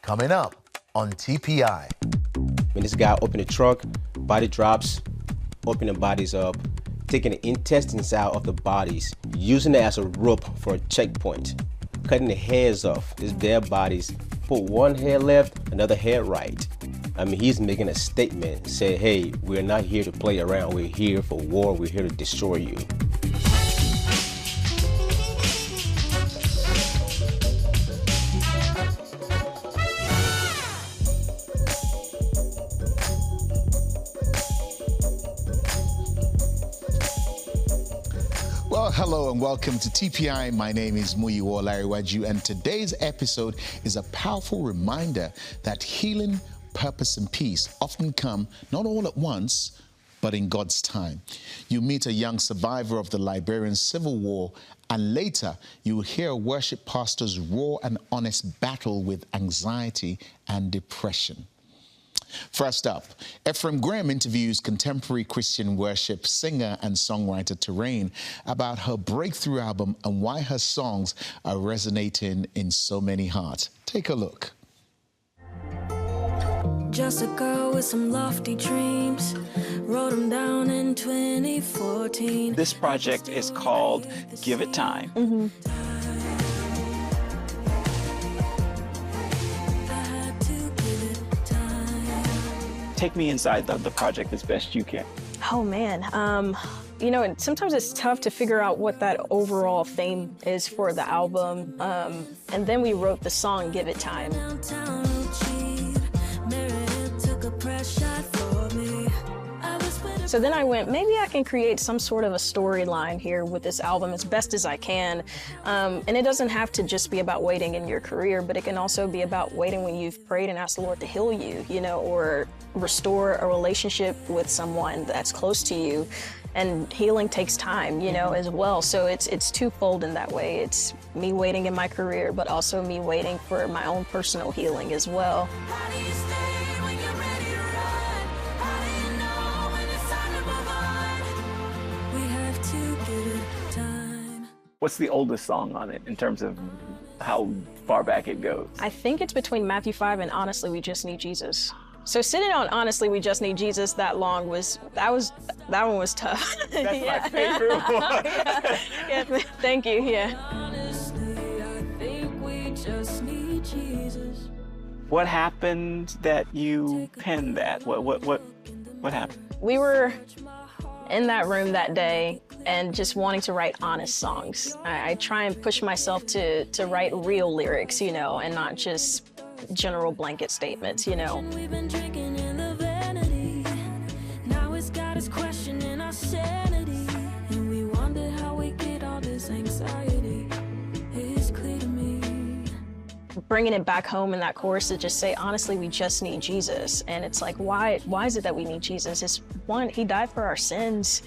Coming up on TPI. When this guy opened the trunk, body drops, opening the bodies up, taking the intestines out of the bodies, using it as a rope for a checkpoint, cutting the heads off these dead bodies, put one head left, another head right. I mean, he's making a statement, say, hey, we're not here to play around, we're here for war, we're here to destroy you. Well, hello and welcome to TPI. My name is Muyiwa Lariwaju, and today's episode is a powerful reminder that healing, purpose, and peace often come not all at once, but in God's time. You meet a young survivor of the Liberian Civil War, and later you will hear a worship pastor's raw and honest battle with anxiety and depression. First up, Ephraim Graham interviews contemporary Christian worship singer and songwriter Terrian about her breakthrough album and why her songs are resonating in so many hearts. Take a look. Just a girl with some lofty dreams, wrote them down in 2014. This project is called Give It Time. Take me inside the project as best you can. Oh man, you know, sometimes it's tough to figure out what that overall theme is for the album. And then we wrote the song Give It Time. So then I went, maybe I can create some sort of a storyline here with this album as best as I can. And it doesn't have to just be about waiting in your career, but it can also be about waiting when you've prayed and asked the Lord to heal you, you know, or restore a relationship with someone that's close to you. And healing takes time, you know, as well. So it's twofold in that way. It's me waiting in my career, but also me waiting for my own personal healing as well. What's the oldest song on it in terms of how far back it goes? I think it's between Matthew 5 and Honestly, We Just Need Jesus. So sitting on Honestly, We Just Need Jesus that long that one was tough. That's my favorite one. Yeah, thank you, yeah. Honestly, I think we just need Jesus. What happened that you penned that? What happened? We were in that room that day and just wanting to write honest songs. I try and push myself to write real lyrics, you know, and not just general blanket statements, you know. We've been drinking in the vanity. Now it's got us questioning our sanity. And we wonder how we get all this anxiety. It's clear to me. Bringing it back home in that chorus to just say, honestly, we just need Jesus. And it's like, why is it that we need Jesus? It's one, he died for our sins.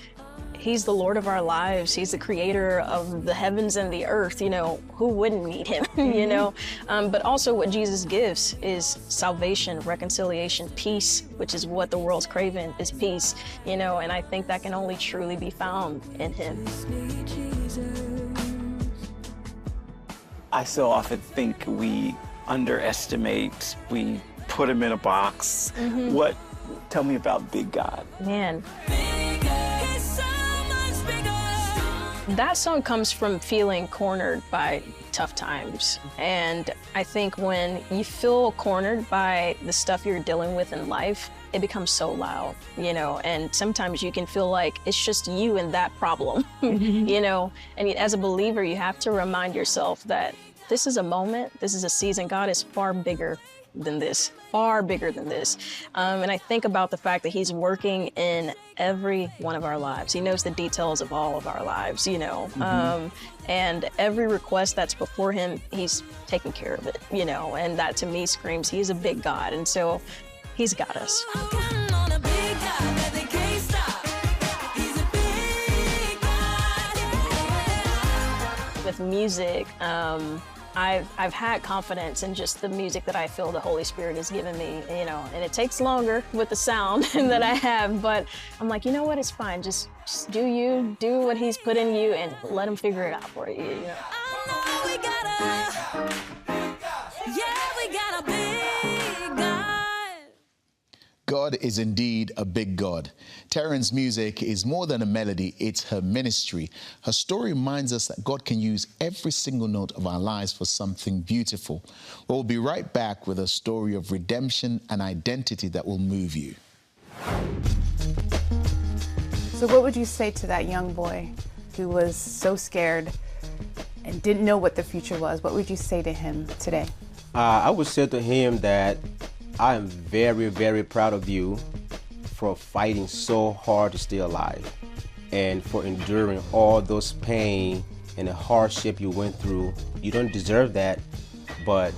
He's the Lord of our lives. He's the creator of the heavens and the earth. You know, who wouldn't need him, you know? But also what Jesus gives is salvation, reconciliation, peace, which is what the world's craving, is peace, you know? And I think that can only truly be found in him. I so often think we underestimate, we put him in a box. Tell me about Big God. Man. That song comes from feeling cornered by tough times. And I think when you feel cornered by the stuff you're dealing with in life, it becomes so loud, you know, and sometimes you can feel like it's just you and that problem, you know, and as a believer, you have to remind yourself that this is a moment, this is a season. God is far bigger than this, far bigger than this. And I think about the fact that he's working in every one of our lives. He knows the details of all of our lives, you know, and every request that's before him, he's taking care of it, you know, and that to me screams, he's a big God. And so he's got us. With music, I've had confidence in just the music that I feel the Holy Spirit has given me, you know, and it takes longer with the sound that I have, but I'm like, you know what, it's fine. Just do you, do what he's put in you and let him figure it out for you, you know. I know we got a big God is indeed a big God. Terrian's music is more than a melody, it's her ministry. Her story reminds us that God can use every single note of our lives for something beautiful. We'll be right back with a story of redemption and identity that will move you. So what would you say to that young boy who was so scared and didn't know what the future was? What would you say to him today? I would say to him that I am very, very proud of you for fighting so hard to stay alive and for enduring all those pain and the hardship you went through. You don't deserve that, but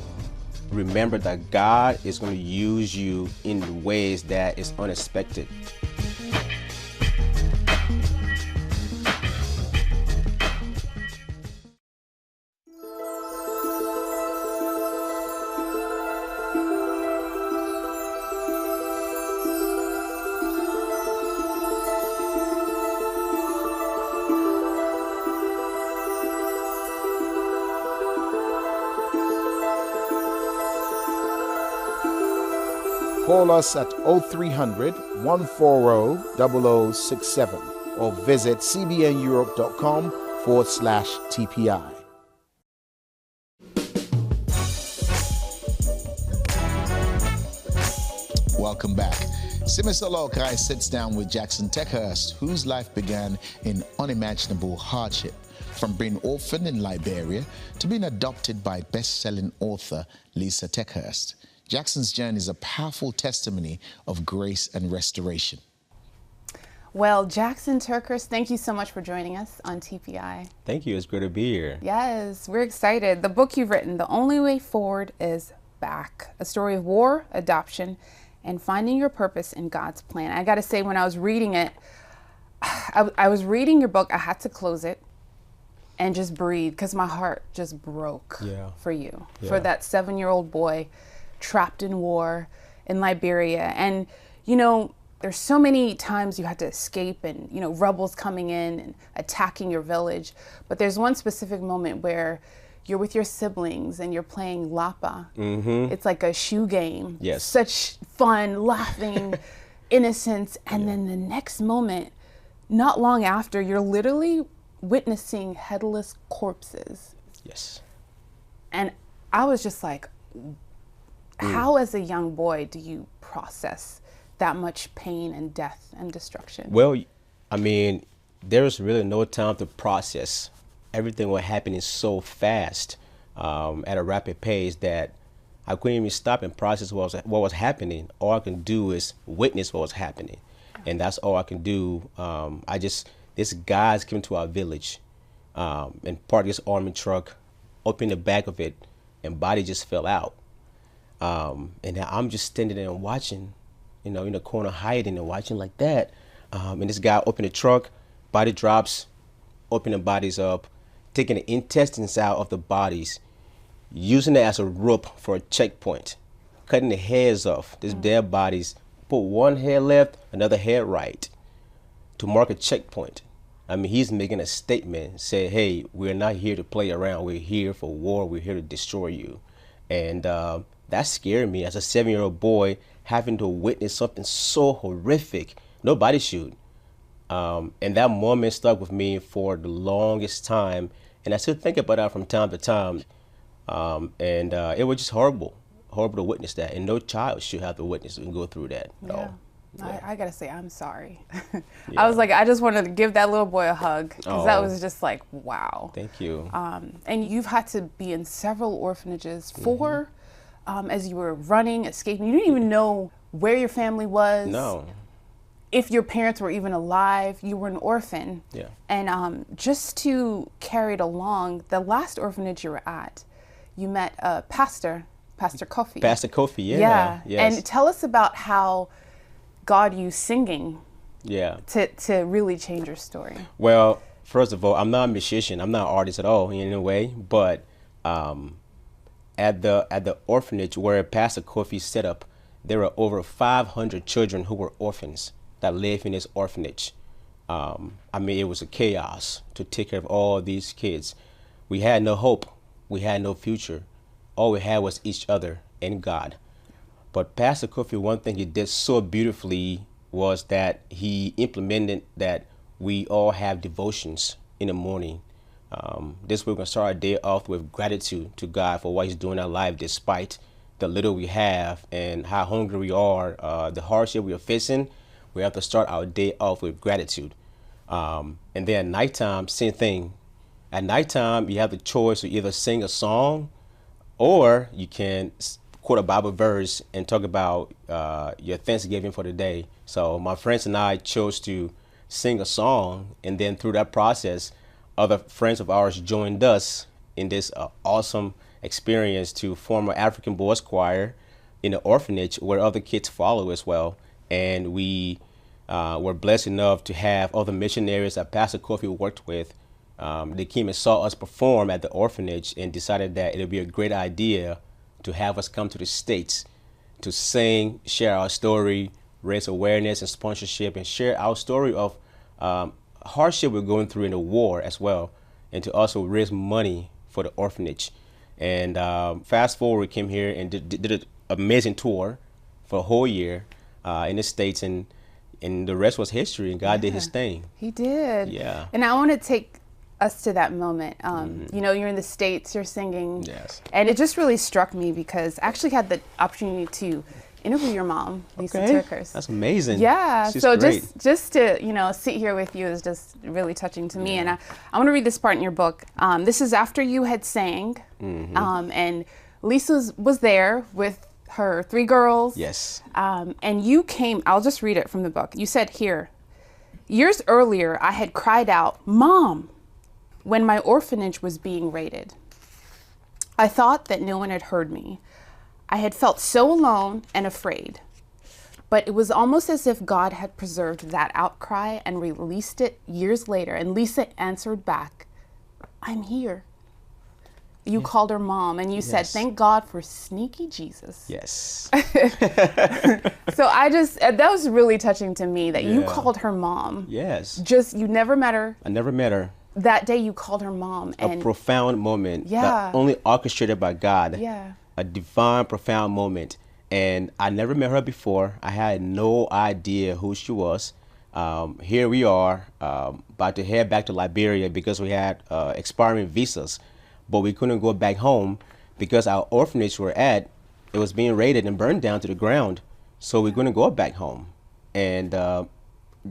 remember that God is going to use you in ways that is unexpected. Call us at 0300 140 0067 or visit cbneurope.com/TPI. Welcome back. Simisolo Okai sits down with Jackson TerKeurst, whose life began in unimaginable hardship, from being orphaned in Liberia to being adopted by best-selling author Lisa TerKeurst. Jackson's journey is a powerful testimony of grace and restoration. Well, Jackson TerKeurst, thank you so much for joining us on TPI. Thank you. It's great to be here. Yes, we're excited. The book you've written, The Only Way Forward is Back, a story of war, adoption, and finding your purpose in God's plan. I got to say, when I was reading it, I was reading your book, I had to close it and just breathe because my heart just broke for you, for that 7-year-old boy trapped in war in Liberia. And, you know, there's so many times you had to escape and, you know, rebels coming in and attacking your village. But there's one specific moment where you're with your siblings and you're playing Lapa. It's like a shoe game. Yes. Such fun, laughing, innocence. And then the next moment, not long after, you're literally witnessing headless corpses. Yes. And I was just like, how as a young boy do you process that much pain and death and destruction? Well, I mean, there was really no time to process. Everything was happening so fast, at a rapid pace, that I couldn't even stop and process what was happening. All I can do is witness what was happening. And that's all I can do. This guys came to our village and parked this army truck, opened the back of it, and body just fell out. And I'm just standing there and watching, you know, in the corner hiding and watching like that. And this guy opened the truck, body drops, open the bodies up, taking the intestines out of the bodies, using it as a rope for a checkpoint, cutting the heads off these dead bodies, put one head left, another head right, to mark a checkpoint. I mean, he's making a statement, say, hey, we're not here to play around. We're here for war. We're here to destroy you. And that scared me as a 7-year-old boy, having to witness something so horrific. No body shoot. And that moment stuck with me for the longest time. And I still think about that from time to time. And it was just horrible to witness that. And no child should have to witness and go through that at all. I gotta say, I'm sorry. I was like, I just wanted to give that little boy a hug because that was just like, wow. Thank you. And you've had to be in several orphanages for, as you were running, escaping. You didn't even know where your family was. No. If your parents were even alive. You were an orphan. Yeah. And just to carry it along, the last orphanage you were at, you met Pastor Kofi. Pastor Kofi, yeah. Yeah. Yes. And tell us about how God used singing to really change your story. Well, first of all, I'm not a musician. I'm not an artist at all in any way. But at the orphanage where Pastor Kofi set up, there were over 500 children who were orphans that lived in this orphanage. I mean, it was a chaos to take care of all these kids. We had no hope. We had no future. All we had was each other and God. But Pastor Kofi, one thing he did so beautifully was that he implemented that we all have devotions in the morning. This week we're going to start our day off with gratitude to God for what he's doing in our life despite the little we have and how hungry we are, the hardship we are facing. We have to start our day off with gratitude. And then at nighttime, same thing. At nighttime, you have the choice to either sing a song or you can quote a Bible verse and talk about your Thanksgiving for the day. So my friends and I chose to sing a song, and then through that process, other friends of ours joined us in this awesome experience to form an African boys choir in an orphanage where other kids follow as well. And we were blessed enough to have other missionaries that Pastor Kofi worked with. They came and saw us perform at the orphanage and decided that it would be a great idea to have us come to the States to sing, share our story, raise awareness and sponsorship, and share our story of hardship we're going through in the war as well, and to also raise money for the orphanage. And fast forward, we came here and did an amazing tour for a whole year in the States, and the rest was history, and God did his thing. He did. Yeah. And I want to take us to that moment. You know, you're in the States, you're singing. Yes. And it just really struck me because I actually had the opportunity to interview your mom, Lisa TerKeurst. That's amazing. Yeah. She's so great. just to, you know, sit here with you is just really touching to me. And I want to read this part in your book. This is after you had sang, and Lisa was there with her 3 girls. Yes. And you came, I'll just read it from the book. You said here, years earlier, I had cried out, "Mom," when my orphanage was being raided. I thought that no one had heard me. I had felt so alone and afraid. But it was almost as if God had preserved that outcry and released it years later. And Lisa answered back, "I'm here." You called her mom and you said, "Thank God for sneaky Jesus." Yes. So that was really touching to me that you called her mom. Yes. Just, you never met her. I never met her. That day you called her mom. And A profound moment. Yeah. Only orchestrated by God. Yeah. A divine, profound moment. And I never met her before. I had no idea who she was. Here we are, about to head back to Liberia because we had expiring visas. But we couldn't go back home because our orphanage we're at, it was being raided and burned down to the ground. So we couldn't go back home. And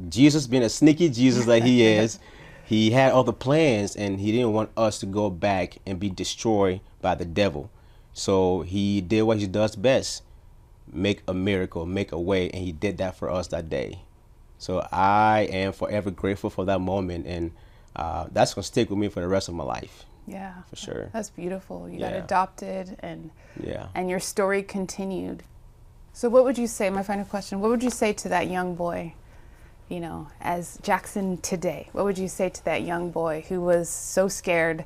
Jesus, being a sneaky Jesus that he is, he had other plans, and he didn't want us to go back and be destroyed by the devil. So he did what he does best, make a miracle, make a way, and he did that for us that day. So I am forever grateful for that moment, and that's going to stick with me for the rest of my life. Yeah, for sure. That's beautiful. You got adopted, and and your story continued. So what would you say, my final question, what would you say to that young boy, you know, as Jackson today? What would you say to that young boy who was so scared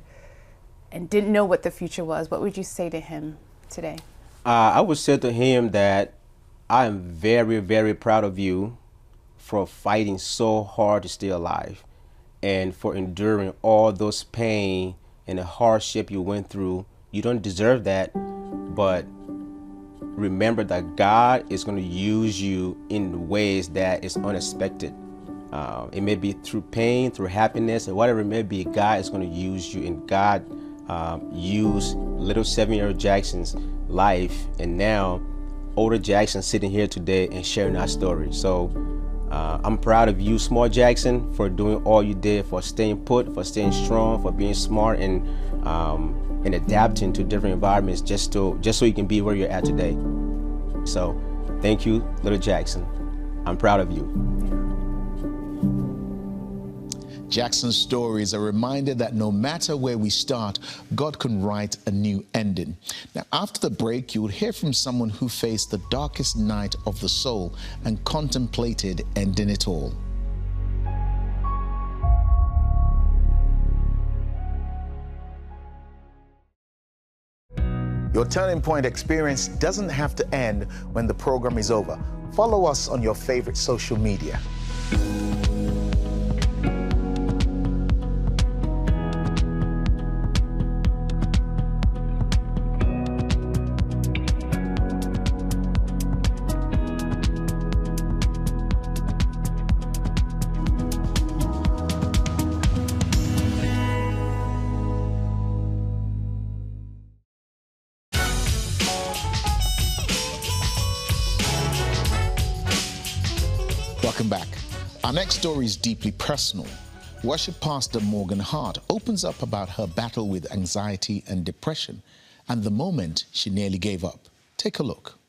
and didn't know what the future was? What would you say to him today? I would say to him that I am very, very proud of you for fighting so hard to stay alive and for enduring all those pain and the hardship you went through. You don't deserve that, but remember that God is going to use you in ways that is unexpected. It may be through pain, through happiness, or whatever it may be. God is going to use you, and God used little 7-year-old Jackson's life, and now older Jackson sitting here today and sharing our story. So I'm proud of you, small Jackson, for doing all you did, for staying put, for staying strong, for being smart, and adapting to different environments just so you can be where you're at today. So thank you, little Jackson. I'm proud of you. Jackson's story is a reminder that no matter where we start, God can write a new ending. Now, after the break, you will hear from someone who faced the darkest night of the soul and contemplated ending it all. Your Turning Point experience doesn't have to end when the program is over. Follow us on your favorite social media. Welcome back. Our next story is deeply personal. Worship pastor Morgan Hart opens up about her battle with anxiety and depression and the moment she nearly gave up. Take a look.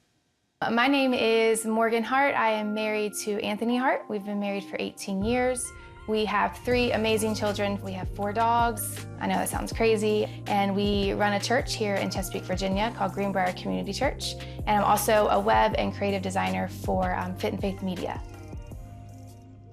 My name is Morgan Hart. I am married to Anthony Hart. We've been married for 18 years. We have 3 amazing children. We have 4 dogs. I know that sounds crazy. And we run a church here in Chesapeake, Virginia called Greenbrier Community Church. And I'm also a web and creative designer for Fit and Faith Media.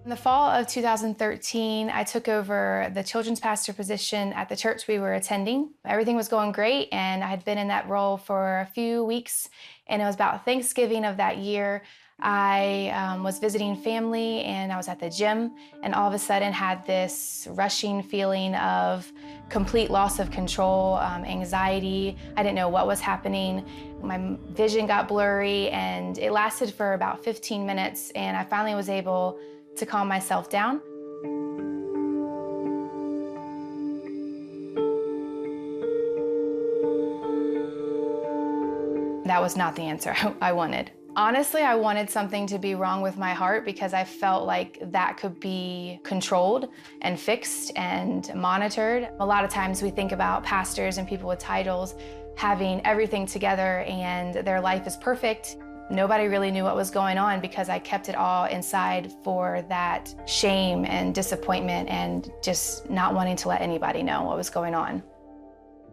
In the fall of 2013, I took over the children's pastor position at the church we were attending. Everything was going great, and I had been in that role for a few weeks, and it was about Thanksgiving of that year. I was visiting family, and I was at the gym, and all of a sudden had this rushing feeling of complete loss of control, anxiety. I didn't know what was happening. My vision got blurry, and it lasted for about 15 minutes, and I finally was able to calm myself down. That was not the answer I wanted. Honestly, I wanted something to be wrong with my heart because I felt like that could be controlled and fixed and monitored. A lot of times we think about pastors and people with titles having everything together and their life is perfect. Nobody really knew what was going on because I kept it all inside for that shame and disappointment and just not wanting to let anybody know what was going on.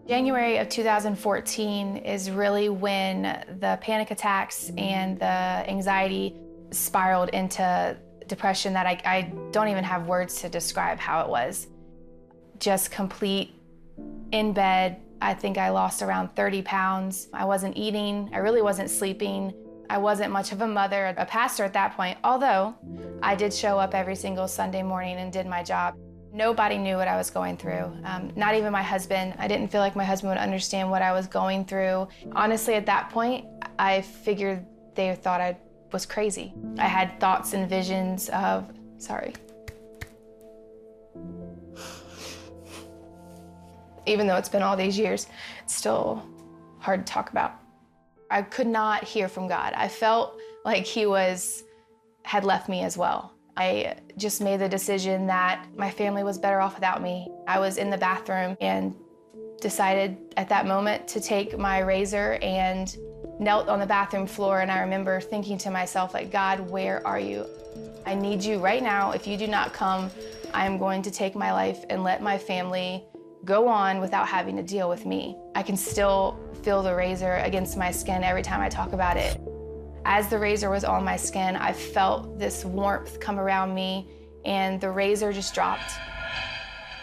January of 2014 is really when the panic attacks and the anxiety spiraled into depression that I don't even have words to describe how it was. Just complete in bed. I think I lost around 30 pounds. I wasn't eating, I really wasn't sleeping. I wasn't much of a mother, a pastor at that point, although I did show up every single Sunday morning and did my job. Nobody knew what I was going through, not even my husband. I didn't feel like my husband would understand what I was going through. Honestly, at that point, I figured they thought I was crazy. I had thoughts and visions of, sorry. Even though it's been all these years, it's still hard to talk about. I could not hear from God. I felt like he had left me as well. I just made the decision that my family was better off without me. I was in the bathroom and decided at that moment to take my razor and knelt on the bathroom floor, and I remember thinking to myself, like, God, where are you? I need you right now. If you do not come, I am going to take my life and let my family go on without having to deal with me. I can still feel the razor against my skin every time I talk about it. As the razor was on my skin, I felt this warmth come around me, and the razor just dropped.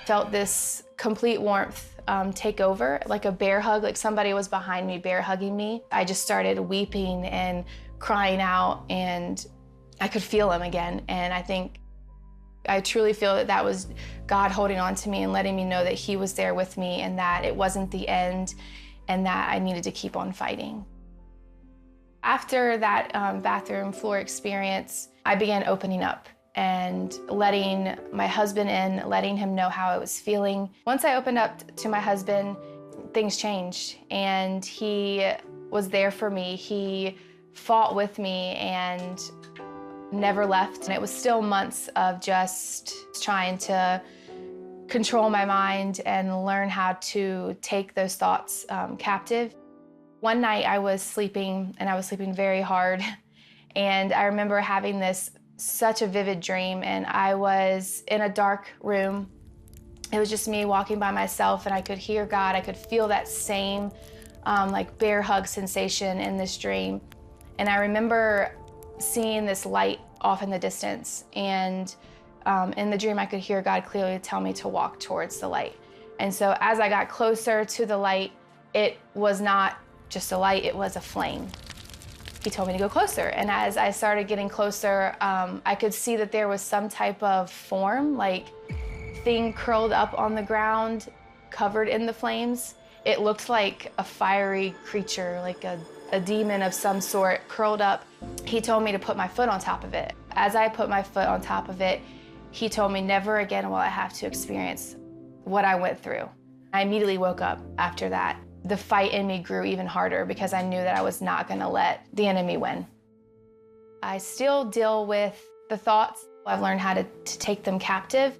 Felt this complete warmth take over, like a bear hug, like somebody was behind me bear hugging me. I just started weeping and crying out, and I could feel him again. And I truly feel that was God holding on to me and letting me know that he was there with me and that it wasn't the end and that I needed to keep on fighting. After that bathroom floor experience, I began opening up and letting my husband in, letting him know how I was feeling. Once I opened up to my husband, things changed, and he was there for me. He fought with me and never left. And it was still months of just trying to control my mind and learn how to take those thoughts captive. One night I was sleeping, and I was sleeping very hard, and I remember having such a vivid dream, and I was in a dark room. It was just me walking by myself, and I could hear God. I could feel that same like bear hug sensation in this dream. And I remember seeing this light off in the distance, and in the dream I could hear God clearly tell me to walk towards the light. And so as I got closer to the light, it was not just a light, it was a flame. He told me to go closer, and as I started getting closer, I could see that there was some type of form, like thing curled up on the ground, covered in the flames. It looked like a fiery creature, like a demon of some sort, curled up. He told me to put my foot on top of it. As I put my foot on top of it, he told me never again will I have to experience what I went through. I immediately woke up after that. The fight in me grew even harder because I knew that I was not gonna let the enemy win. I still deal with the thoughts. I've learned how to take them captive.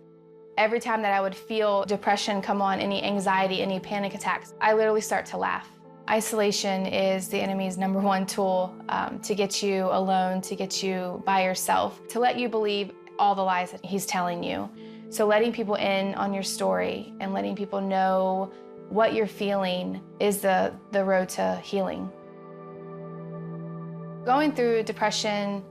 Every time that I would feel depression come on, any anxiety, any panic attacks, I literally start to laugh. Isolation is the enemy's #1 tool to get you alone, to get you by yourself, to let you believe all the lies that he's telling you. So letting people in on your story and letting people know what you're feeling is the road to healing. Going through depression,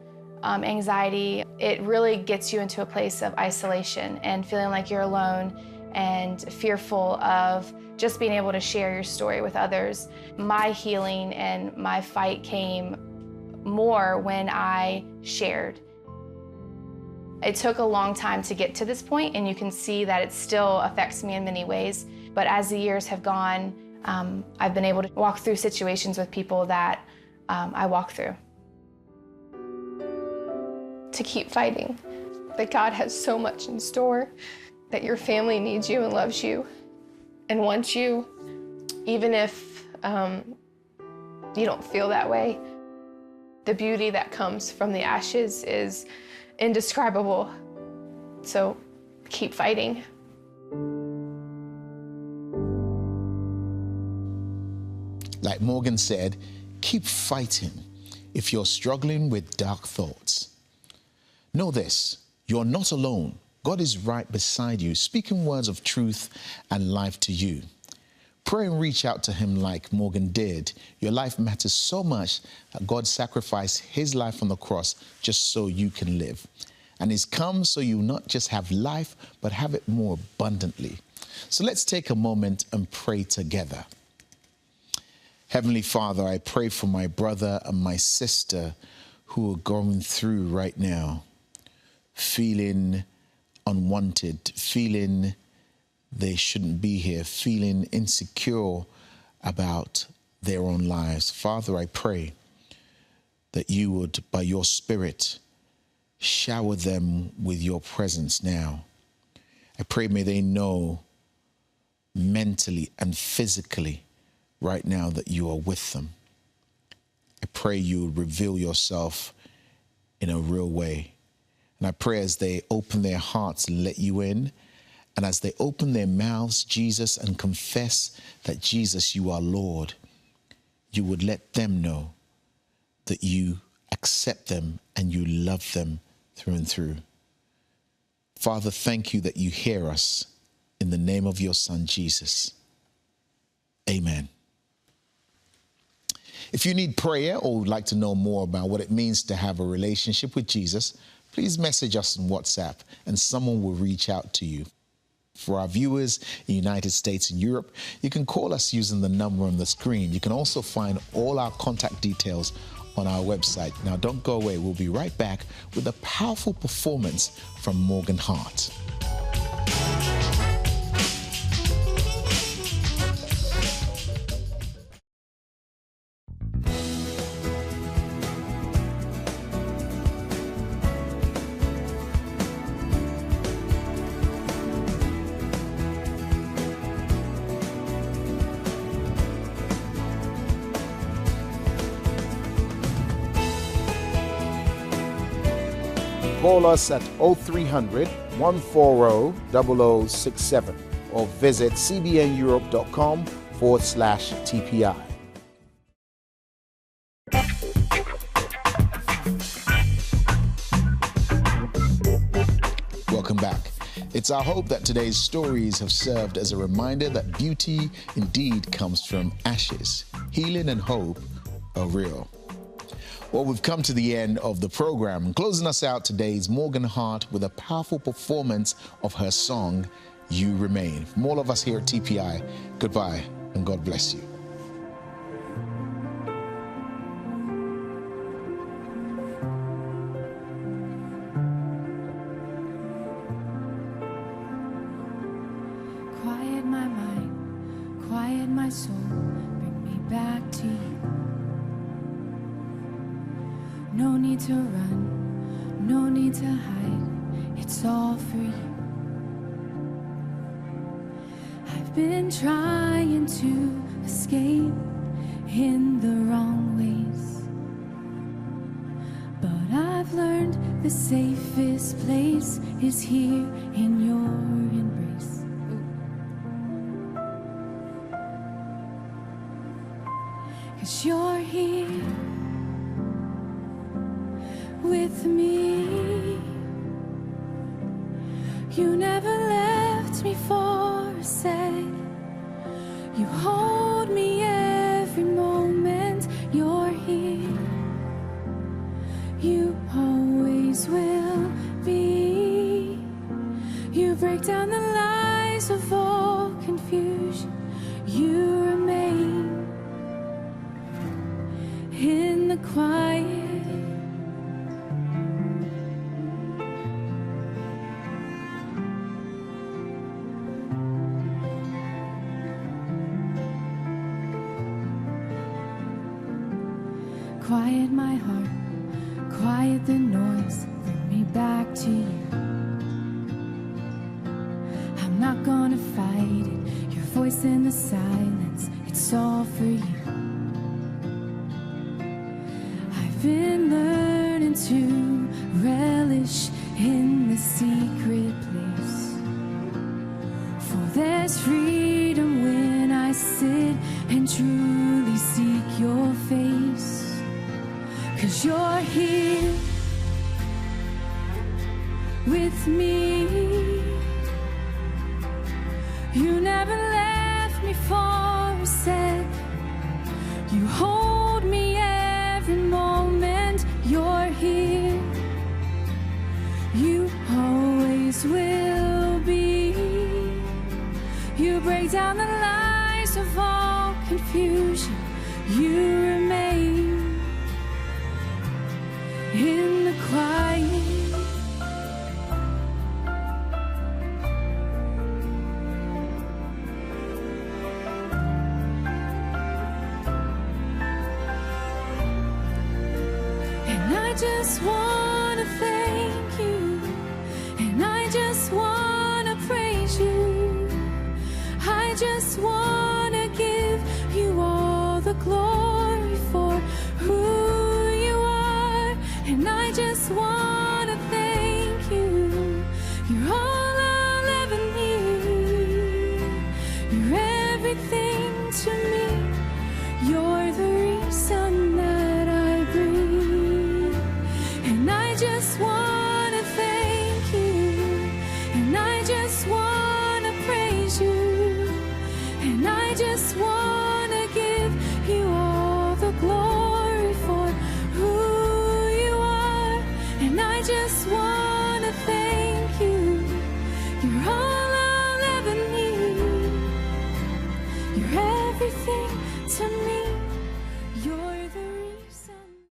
anxiety, it really gets you into a place of isolation and feeling like you're alone and fearful of just being able to share your story with others. My healing and my fight came more when I shared. It took a long time to get to this point, and you can see that it still affects me in many ways. But as the years have gone, I've been able to walk through situations with people that I walk through. To keep fighting, that God has so much in store, that your family needs you and loves you and wants you, even if you don't feel that way. The beauty that comes from the ashes is indescribable. So keep fighting. Like Morgan said, keep fighting if you're struggling with dark thoughts. Know this, you're not alone. God is right beside you, speaking words of truth and life to you. Pray and reach out to him like Morgan did. Your life matters so much that God sacrificed his life on the cross just so you can live. And he's come so you not just have life, but have it more abundantly. So let's take a moment and pray together. Heavenly Father, I pray for my brother and my sister who are going through right now, feeling unwanted, feeling they shouldn't be here, feeling insecure about their own lives. Father, I pray that you would, by your Spirit, shower them with your presence now. I pray may they know mentally and physically right now that you are with them. I pray you would reveal yourself in a real way. And I pray as they open their hearts and let you in, and as they open their mouths, Jesus, and confess that, Jesus, you are Lord, you would let them know that you accept them and you love them through and through. Father, thank you that you hear us in the name of your Son, Jesus. Amen. If you need prayer or would like to know more about what it means to have a relationship with Jesus, please message us on WhatsApp and someone will reach out to you. For our viewers in the United States and Europe, you can call us using the number on the screen. You can also find all our contact details on our website. Now, don't go away. We'll be right back with a powerful performance from Morgan Hart. Call us at 0300 140 0067 or visit cbneurope.com/TPI. Welcome back. It's our hope that today's stories have served as a reminder that beauty indeed comes from ashes. Healing and hope are real. Well, we've come to the end of the program. Closing us out today is Morgan Hart with a powerful performance of her song, You Remain. From all of us here at TPI, goodbye and God bless you. Quiet my mind, quiet my soul, bring me back to you. No need to run, no need to hide, it's all for you. I've been trying to escape in the wrong ways, but I've learned The safest place is here in your embrace. 'Cause you're here with me. You never left me for a second. You hold me every moment. You're here. You always will be. You break down the lies of all confusion. You remain in the quiet. Quiet my heart, quiet the noise, bring me back to you. I'm not gonna fight it, your voice in the silence, it's all for you. I've been learning to relish in the secret place, for there's freedom when I sit and truly seek your face. 'Cause you're here with me. You never left me for a second. You hold me every moment. You're here. You always will be. You break down the lies of all confusion. You remain in the quiet. And I just want